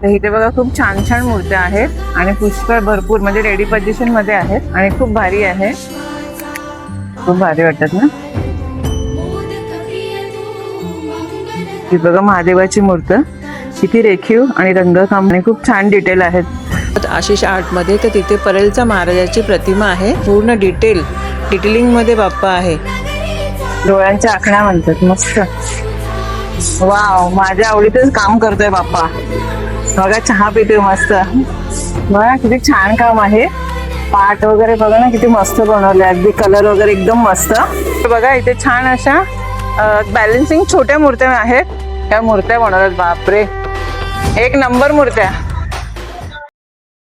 तर इथे बघा खूप छान छान मूर्त्या आहेत आणि पुष्कळ भरपूर म्हणजे रेडी पोझिशन मध्ये आहेत आणि खूप भारी आहे. खूप भारी वाटतात ना. ही बघा महादेवाची मूर्त किती रेखीव आणि रंगकाम आणि खूप छान डिटेल आहेत. आशिष आर्ट मध्ये तर तिथे परेलचा महाराजाची प्रतिमा आहे. पूर्ण डिटेलिंग मध्ये बाप्पा आहे. डोळ्यांच्या आखण्या म्हणतात. मस्त. वाव, माझ्या आवडीतच काम करतोय बाप्पा. बघा चहा पितोय मस्त. बघा किती छान काम आहे. पाट वगैरे बघा ना किती मस्त बनवले. अगदी कलर वगैरे एकदम मस्त. बघा इथे छान अशा बॅलन्सिंग छोट्या मूर्त्या आहेत. त्या मूर्त्या बनवल्यात. बापरे, एक नंबर मूर्त्या.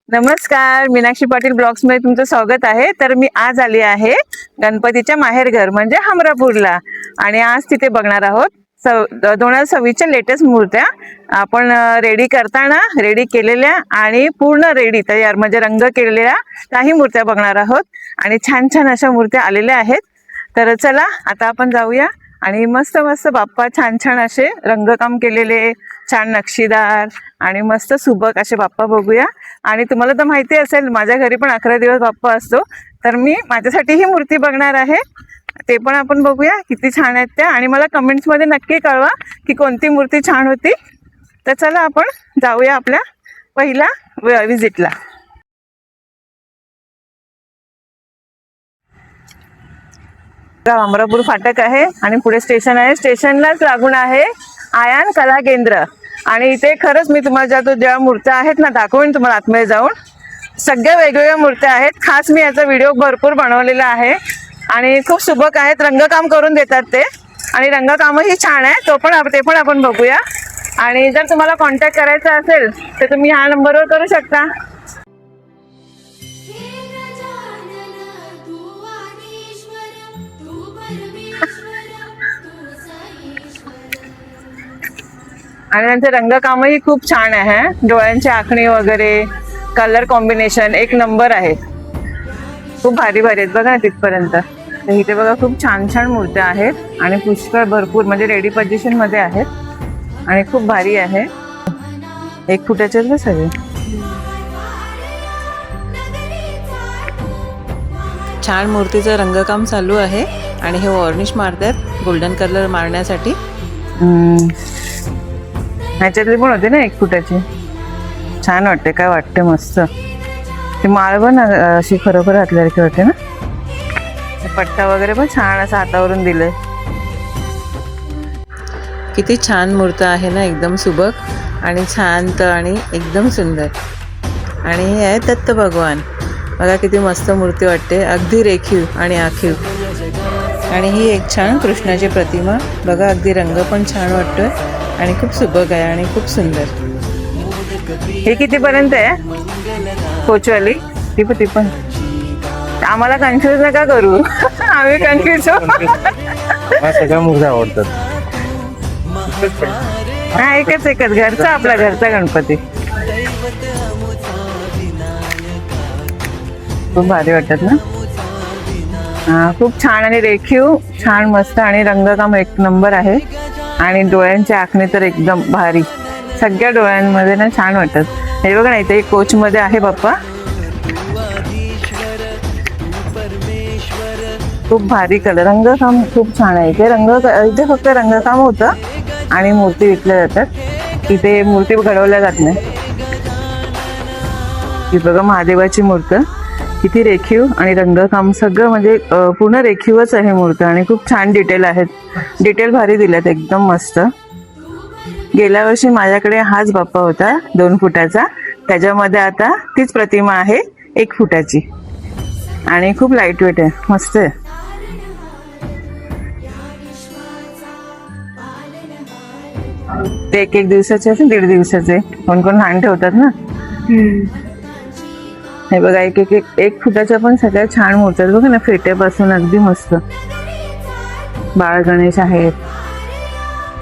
नमस्कार, मीनाक्षी पाटील ब्लॉग्स मध्ये तुमचं स्वागत आहे. तर मी आज आली आहे गणपतीच्या माहेरघर म्हणजे हमरापूरला आणि आज तिथे बघणार आहोत 2026च्या लेटेस्ट मूर्त्या. आपण रेडी केलेल्या आणि पूर्ण रेडी तयार म्हणजे रंग केलेल्या काही मूर्त्या बघणार आहोत आणि छान छान अशा मूर्त्या आलेल्या आहेत. तर चला आता आपण जाऊया आणि मस्त मस्त बाप्पा छान छान असे रंगकाम केलेले, छान नक्षीदार आणि मस्त सुबक असे बाप्पा बघूया. आणि तुम्हाला तर माहिती असेल माझ्या घरी पण 11 दिवस बाप्पा असतो. तर मी माझ्यासाठी ही मूर्ती बघणार आहे. ते पण आपण बघूया किती छान आहेत त्या. आणि मला कमेंट्समध्ये नक्की कळवा की कोणती मूर्ती छान होती. तर चला आपण जाऊया आपल्या पहिल्या विजिटला. अमरापूर फाटक आहे आणि पुढे स्टेशन आहे. स्टेशनलाच लागून आहे आयान कला केंद्र. आणि इथे खरंच मी तुम्हाला ज्या मूर्त्या आहेत ना दाखवेन तुम्हाला आतमध्ये जाऊन. सगळ्या वेगवेगळ्या मूर्त्या आहेत. खास मी याचा व्हिडिओ भरपूर बनवलेला आहे आणि खूप सुबक आहेत. रंगकाम करून देतात ते आणि रंगकामही छान आहे. ते पण आपण बघूया. आणि जर तुम्हाला कॉन्टॅक्ट करायचा असेल तर तुम्ही ह्या नंबरवर करू शकता. आणि त्यांचे रंगकामही खूप छान आहे. डोळ्यांची आखणी वगैरे कलर कॉम्बिनेशन एक नंबर आहे. खूप भारी भारी आहेत बघा तिथपर्यंत. तर इथे बघा खूप छान छान मूर्त्या आहेत आणि पुष्कळ भरपूर म्हणजे रेडी पोझिशन मध्ये आहेत आणि खूप भारी आहे. 1 फुटाचे आहेत सगळे. छान मूर्तीचं रंगकाम चालू आहे आणि हे वॉर्निश मारतात गोल्डन कलर मारण्यासाठी. ह्याच्यातली पण होते ना 1 फुटाची. छान वाटते. काय वाटते मस्त. ते माळ पण अशी खरोखर घातल्यासारखी होते ना. पट्टा वगैरे पण छान असं हातावरून दिलंय. किती छान मूर्त आहे ना. एकदम सुबक आणि शांत आणि एकदम सुंदर. आणि हे आहे दत्त भगवान. बघा किती मस्त मूर्ती वाटते. अगदी रेखीव आणि आखीव. आणि ही एक छान कृष्णाची प्रतिमा. बघा अगदी रंग पण छान वाटतोय आणि खूप सुबक आहे आणि खूप सुंदर. हे कितीपर्यंत आहे कोचवाली? ती पण आम्हाला कन्फ्युज नका करू. आम्ही कन्फ्युज सगळ्या मूर्त्या आवडतात. हा एकच घरचा आपला घरचा गणपती. खूप भारी वाटतात ना. हा खूप छान आणि रेखीव छान मस्त आणि रंगकाम एक नंबर आहे. आणि डोळ्यांची आखणी तर एकदम भारी. सगळ्या डोळ्यांमध्ये ना छान वाटतात. हे बघा ना इथे कोच मध्ये आहे बाप्पा. खूप भारी कलर रंगकाम खूप छान आहे. इथे फक्त रंगकाम होतं आणि मूर्ती विकल्या जातात. इथे मूर्ती घडवल्या जात नाही. ही बघा महादेवाची मूर्त किती रेखीव आणि रंगकाम सगळं म्हणजे पूर्ण रेखीवच आहे मूर्त आणि खूप छान डिटेल आहेत. डिटेल भारी दिल्यात एकदम मस्त. गेल्या वर्षी माझ्याकडे हाच बाप्पा होता 2 फुटाचा. त्याच्यामध्ये आता तीच प्रतिमा आहे 1 फुटाची आणि खूप लाईट वेट आहे. मस्त आहे. ते 1 दिवसाचे असेल 1.5 दिवसाचे. कोण लहान ठेवतात ना. हे बघा 1 फुटाच्या पण सगळ्या छान मूर्त्या बघा ना. फेट्यापासून अगदी मस्त. बाळ गणेश आहेत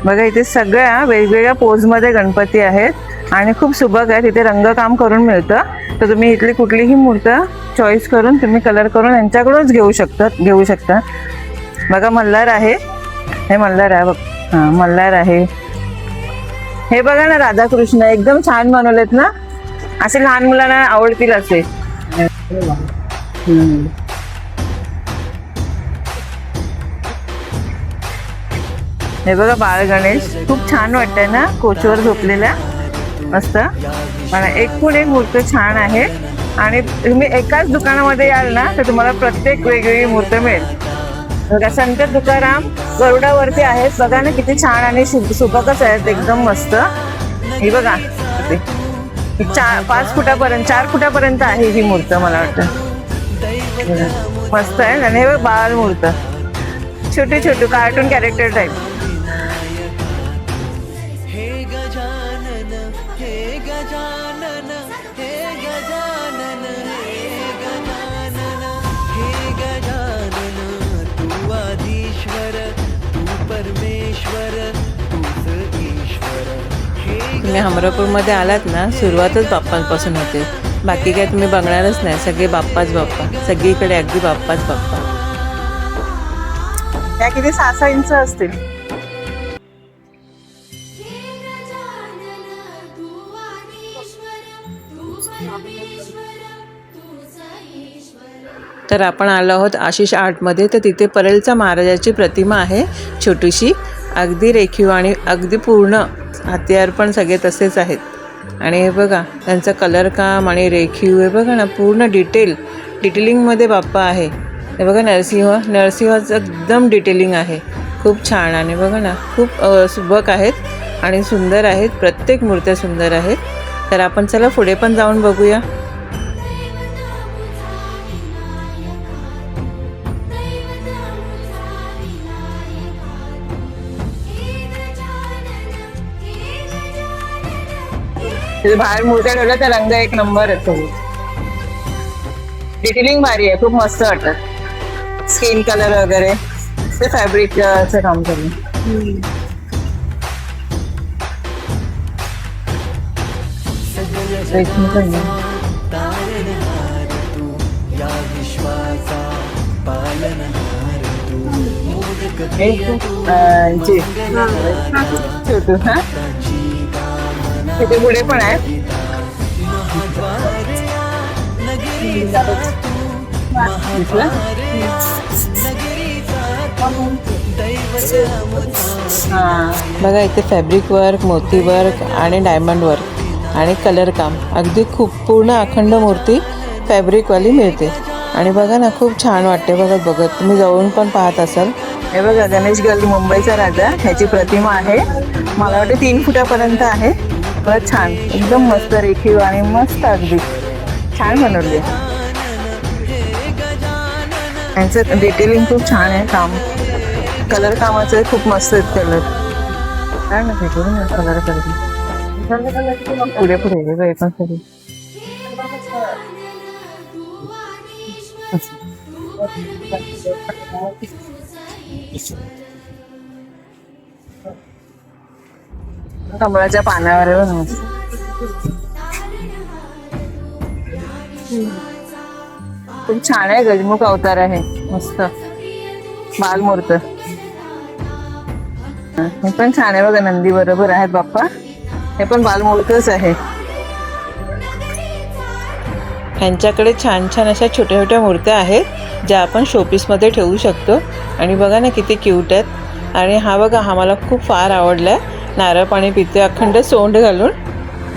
बघा. इथे सगळ्या वेगवेगळ्या पोज मध्ये गणपती आहेत आणि खूप सुबक आहे. तिथे रंगकाम करून मिळतं. तर तुम्ही इथली कुठलीही मूर्त चॉईस करून तुम्ही कलर करून यांच्याकडूनच घेऊ शकता. बघा मल्हार आहे. हे मल्हार आहे बघ. हा मल्हार आहे. हे बघा ना राधाकृष्ण एकदम छान बनवलेत ना, असे लहान मुलांना आवडतील असे. हे बघा बाळ गणेश खूप छान वाटतंय ना, कोचवर झोपलेल्या मस्त. पण एकूण एक मूर्त छान आहे आणि तुम्ही एकाच दुकानामध्ये याल ना तर तुम्हाला प्रत्येक वेगवेगळी मूर्त मिळेल. बघा संत तुकाराम गरुडावरती आहेत, बघा ना किती छान आणि सुबकच आहेत एकदम मस्त. ही बघा 5 फुटापर्यंत 4 फुटापर्यंत आहे ही मूर्त मला वाटतं. मस्त आहे. आणि हे बघ बाळ मूर्त छोटे छोटे कार्टून कॅरेक्टर टाईप. तुम्ही हमरापूरमध्ये आलात ना, सुरुवातच बाप्पांपासून होते. बाकी काय तुम्ही बघणारच नाही, सगळे बाप्पाच बाप्पा, सगळीकडे अगदी बाप्पाच बाप्पा. त्या किती 6-6 इंच असतील. तर आपण आलो आहोत आशिष आर्टमध्ये. तर तिथे परेलचा महाराजाची प्रतिमा आहे छोटीशी, अगदी रेखीव आणि अगदी पूर्ण हत्यार पण सगळे तसेच आहेत. आणि हे बघा त्यांचं कलर काम आणि रेखीव, हे बघा ना पूर्ण डिटेलिंगमध्ये बाप्पा आहे. हे बघा नरसिंहाचं एकदम डिटेलिंग आहे, खूप छान. आणि बघा ना खूप सुबक आहेत आणि सुंदर आहेत, प्रत्येक मूर्त्या सुंदर आहेत. तर आपण चला पुढे पण जाऊन बघूया. बाहेर मूर्त्या ठेवल्या त्या रंग एक नंबर आहे. डिटेलिंग भारी आहे, खूप मस्त वाटत. स्किन कलर वगैरे ते फॅब्रिकचं काम करून. छोटू हा तिथे पुढे पण आहे. बघा इथे फॅब्रिक वर्क, मोती वर्क आणि डायमंड वर्क आणि कलर काम, अगदी खूप पूर्ण अखंड मूर्ती फॅब्रिकवाली मिळते. आणि बघा ना खूप छान वाटते बघत तुम्ही जवळून पण पाहत असाल. हे बघा गणेश गल्ली मुंबईचा राजा, ह्याची प्रतिमा आहे. मला वाटते 3 फुटापर्यंत आहे. बरं छान एकदम मस्त रेखीव आणि मस्त अगदी छान बनवली. यांचं डिटेलिंग खूप छान आहे, काम कलर कामाचं खूप मस्त आहेत कलर. काय नाही कलर पुढे पुढे पण सगळी कमळाच्या पानावर खूप छान आहे. गजमुख अवतार आहे, मस्त बालमूर्त. हे पण छान आहे बघा, नंदी बरोबर आहेत बाप्पा. हे पण बालमूर्तच आहे. ह्यांच्याकडे छान छान अशा छोट्या छोट्या मूर्त्या आहेत ज्या आपण शोपीसमध्ये ठेवू शकतो. आणि बघा ना किती क्यूट आहेत. आणि हा बघा हा मला खूप फार आवडला आहे, नारळ पाणी पिते अखंड सोंड घालून.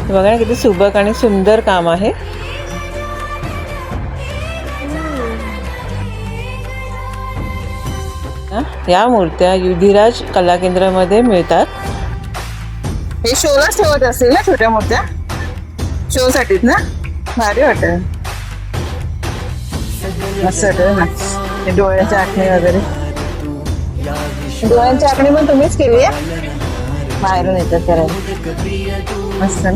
बघा ना किती सुबक आणि सुंदर काम आहे. या मूर्त्या युधिराज कला केंद्रामध्ये मिळतात. हे शोलाच ठेवत असतील ना छोट्या मूर्त्या, शो साठीच ना. भारी वाटत, मस्त वाटत ना. हे डोळ्यांची आखणी वगैरे, डोळ्यांची आखणी पण तुम्हीच केली आहे, बाहेरून येतात करायला, मस्त ना.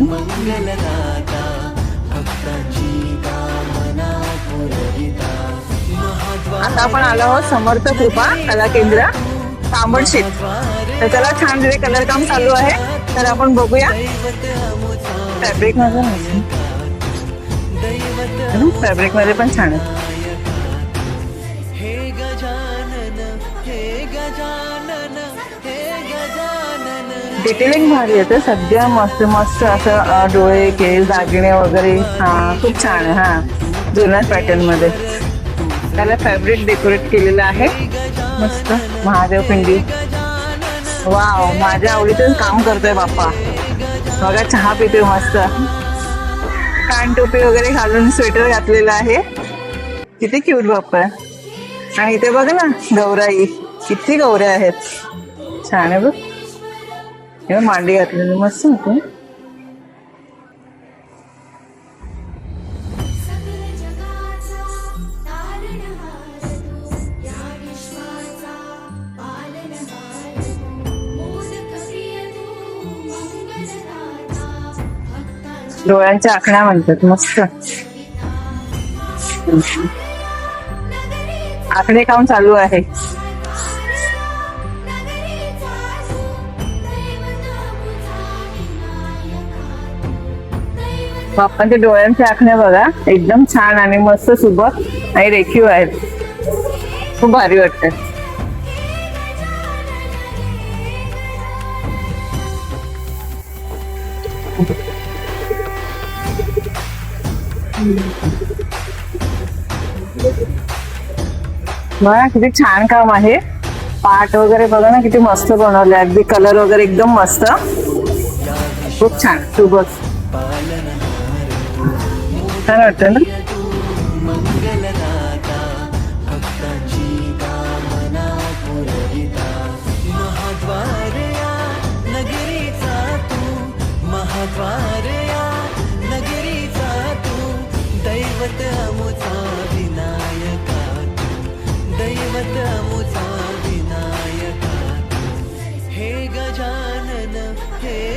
आता आपण आलो आहोत समर्थ कृपा कला केंद्र तांबडशेत. तर त्याला छान तिथे कलर काम चालू आहे, तर आपण बघूया. फॅब्रिक मध्ये फॅब्रिक मध्ये पण छान आहे. डिटेलिंग भारी येते सध्या, मस्त मस्त असं डोळे, केस, दागिने वगैरे. हा खूप छान आहे. हा जुन्या पॅटर्न मध्ये त्याला फॅब्रिक डेकोरेट केलेलं आहे मस्त. महादेव पिंडी. वाव, माझ्या आवडीचं काम करतोय बाप्पा. बघा चहा पितोय मस्त. कान टोपी वगैरे घालून स्वेटर घातलेलं आहे. किती क्यूट बाप्पा आहे. आणि इथे बघ ना गौराई, किती गौऱ्या आहेत. छान आहे बघ. हे मांडी घातलेली मस्त होते. डोळ्यांच्या आखण्या म्हणतात मस्त. आकडे काम चालू आहे. बाप्पांच्या डोळ्यांच्या आखण्या बघा, एकदम छान आणि मस्त सुबक आणि रेखीव आहेत. खूप भारी वाटत. बघा किती छान काम आहे. पाट वगैरे बघा ना किती मस्त बनवले. अगदी कलर वगैरे एकदम मस्त. खूप छान सुबक. छान वाटतं ना.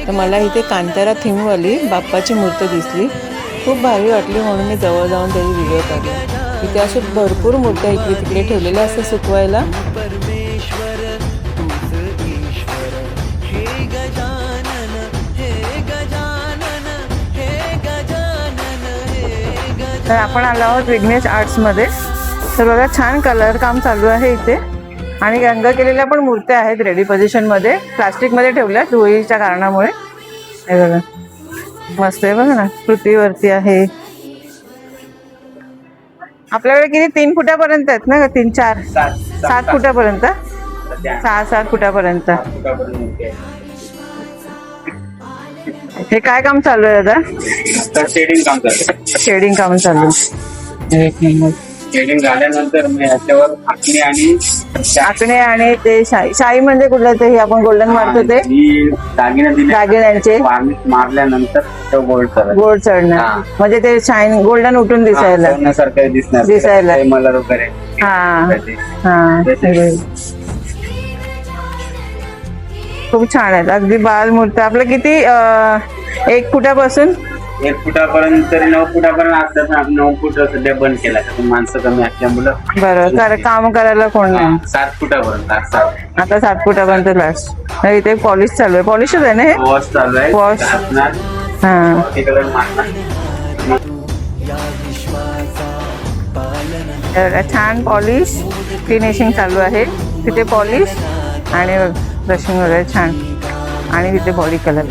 तर मला इथे कांतारा थीमवाली बाप्पाची मूर्ती दिसली. खूप भारी वाटली म्हणून मी जवळ जाऊन त्याची व्हिडिओ काढला. इथे असे भरपूर मूर्त्या इकडे तिकडे ठेवलेल्या असतात सुकवायला. तर आपण आलो आहोत विघ्नेश आर्ट्स मध्ये. तर बघा छान कलर काम चालू आहे इथे. आणि रंग केलेल्या पण मूर्त्या आहेत रेडी पोझिशन मध्ये. प्लास्टिक मध्ये ठेवल्या धुळीच्या कारणामुळे. हे बघा मस्त आहे बघा ना. पृथ्वीवरती आहे. आपल्याकडे किती 3 फुटापर्यंत आहेत ना. 3-4 7 फुटापर्यंत. 6-7 फुटापर्यंत. हे काय काम चालू आहे दादा? शेडिंग काम चालू. शेडिंग काम चालू आहे. शेडिंग झाल्यानंतर मी याच्यावर आखणे आणि ते शाई म्हणजे कुठलं ते आपण गोल्डन मारतो ते दागिने दिले. दागिन्यांचे मारल्यानंतर तो गोल्ड चढणं म्हणजे ते शाईन गोल्डन उठून दिसायला दिसायला मलर वगैरे. खूप छान आहेत. अगदी बाल मूर्ती. आपलं किती 1 फुटापासून 1 फुटापर्यंत तरी 9 फुटापर्यंत असतात. 9 फूट सध्या बंद केला. माणसं कमी असल्यामुळं बरोबर काम करायला कोण नाही. 7 फुटापर्यंत आता 7 फुटापर्यंत लास्ट. इथे पॉलिश चालू आहे. पॉलिशच आहे ना हे. वॉश चालू आहे. वॉश. छान पॉलिश फिनिशिंग चालू आहे. तिथे पॉलिश आणि ब्रशिंग वगैरे छान. आणि तिथे बॉडी कलर.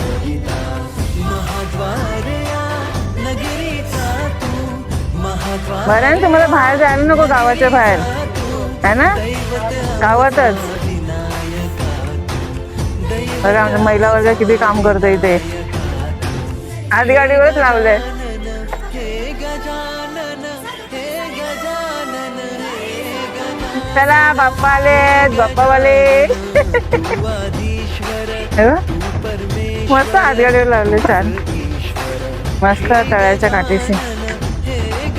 बरं ना तुम्हाला बाहेर जायला नको. गावाच्या बाहेर आहे ना. गावातच बघा आमच्या महिला वर्ग किती काम करतो इथे. आज गाडीवरच लावलंय. चला बाप्पा आले. बाप्पावाले मस्त हातगाडीवर लावले. छान मस्त तळ्याच्या काठीशी.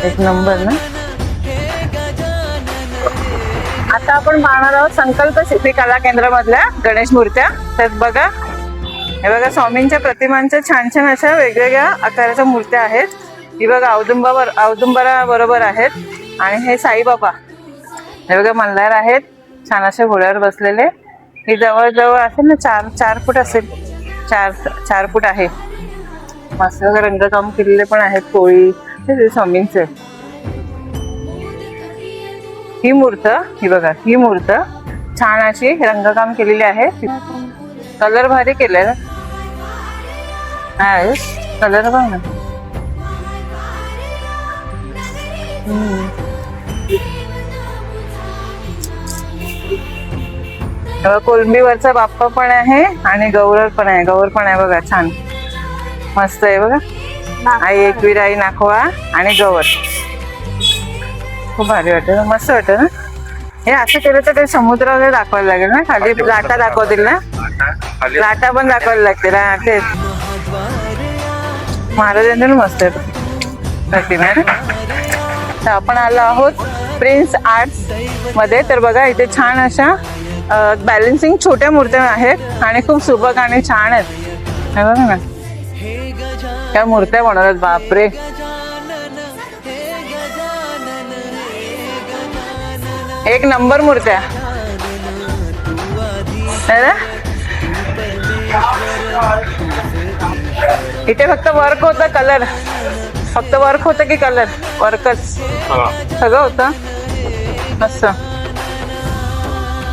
1 नंबर ना. आता आपण पाहणार आहोत संकल्प सिद्धी कला केंद्रामधल्या गणेश मूर्त्या. तर बघा हे बघा स्वामींच्या प्रतिमांच्या छान छान अशा वेगवेगळ्या आकाराच्या मूर्त्या आहेत. ही बघा औदुंबरा बरोबर आहेत. आणि हे साईबाबा हे बघा मल्हार आहेत. छान अशा घोड्यावर बसलेले. ही जवळजवळ असेल ना 4 फूट असेल. 4 फूट आहे. मस्त रंगकाम केलेले पण आहेत. कोळी स्वामींचे. ही बघा ही मूर्त छान अशी रंगकाम केलेली आहे. कलर भारी केलाय ना. कलर बघ ना. कोलंबीवरचा बाप्पा पण आहे आणि गौर पण आहे. गौर पण आहे बघा, छान मस्त आहे बघा. आई एकवीर, आई नाखवा आणि गौर. खूप भारी वाटत, मस्त वाटत ना. हे असं केलं तर ते समुद्र वगैरे दाखवायला लागेल ना. खाली लाटा दाखवतील ना, लाटा पण दाखवायला लागतील. हा तेच महाराजांनी मस्त प्रतिमा आहे ना. तर आपण आलो आहोत प्रिन्स आर्ट्स मध्ये. तर बघा इथे छान अशा बॅलन्सिंग छोट्या मूर्त्या आहेत आणि खूप सुबक आणि छान आहेत. हे बघा ना, त्या मूर्त्या बनवतात. बापरे, एक नंबर मूर्त्या. इथे फक्त वर्क होतं, कलर फक्त वर्क होतं की कलर वर्कच सगळं होतं. मस्त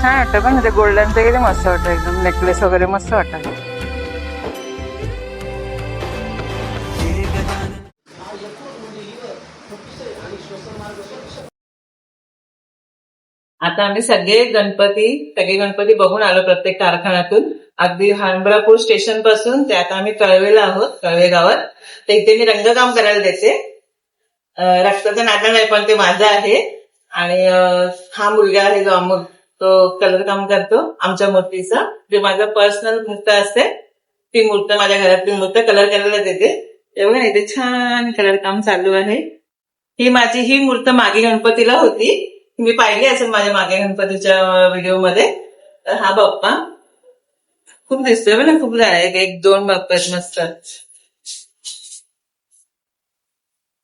छान वाटतं पण ते गोल्डनचं किती मस्त वाटतं. एकदम नेकलेस वगैरे मस्त वाटतं. आता आम्ही सगळे गणपती बघून आलो प्रत्येक कारखान्यातून. अगदी हानबरापूर स्टेशन पासून ते आता आम्ही कळवेला आहोत, कळवे गावात. तर इथे मी रंगकाम करायला देते. रक्ताचं नाटक आहे पण ते माझं आहे. आणि हा मुलगा आहे जो अमोल, तो कलर काम करतो आमच्या मूर्तीचा. जे माझं पर्सनल मूर्त असते ती मूर्त, माझ्या घरातली मूर्त कलर करायला देते. तेव्हा इथे छान कलर काम चालू आहे. ही मूर्त मागे गणपतीला होती, मी पाहिली असेल माझ्या मागे गणपतीच्या व्हिडिओ मध्ये. तर हा बाप्पा खूप दिसतोय ना, खूप एक दोन बाप्पा आहेत मस्त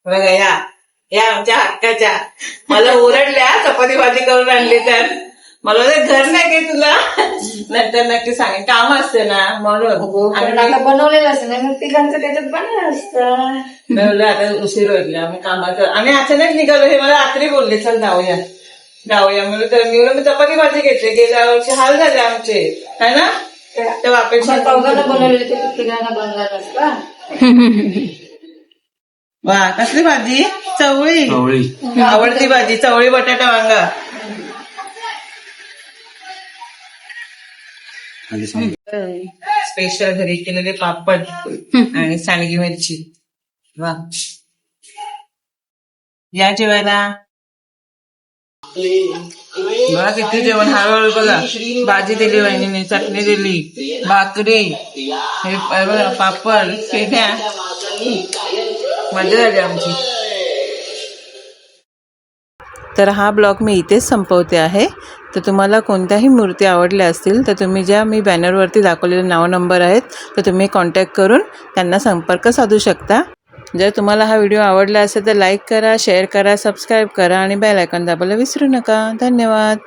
बघा. या आमच्या हक्काच्या मला ओरडल्या चपाती भाजी करून आणली. तर मला घर नाही काही तुला नंतर नक्की सांगेन, काम असते ना म्हणून. आता बनवलेलं असतं ना, मग तिघांचं त्याच्यात बनवलं असतं. म्हणलं आता उशीर होईल आम्ही कामाचं. आणि अचानक निघालो, हे मला रात्री बोलले चल जाऊया. म्हणून तर मी चपाती भाजी घेतली. गेल्या वर्षी हाल झाले आमचे, है ना. त्या वापेक्षा बनवलेलं ते तिघांना बनवलं असतं. वा, कसली भाजी? चवळी. आवडती भाजी, चवळी बटाटा वांगा. स्पेशल घरी केलेले पापड आणि सांडगी मिरची. वा, या जेवायला. बघा किती जेवण हळूहळू. बघा भाजी दिली वहिनीने, चटणी दिली, भाकरी, हे बघा पापड, पेढ्या. मजा झाली आमची. तर हा ब्लॉग मी इथेच संपवते आहे. तर तुम्हाला कोणत्याही मूर्ती आवडल्या असतील तर तुम्ही ज्या मी बॅनरवरती दाखवलेले नाव नंबर आहेत तर तुम्ही कॉन्टॅक्ट करून त्यांना संपर्क साधू शकता. जर तुम्हाला हा व्हिडिओ आवडला असेल तर लाईक करा, शेअर करा, सबस्क्राईब करा आणि बेल आयकॉन दाबायला विसरू नका. धन्यवाद.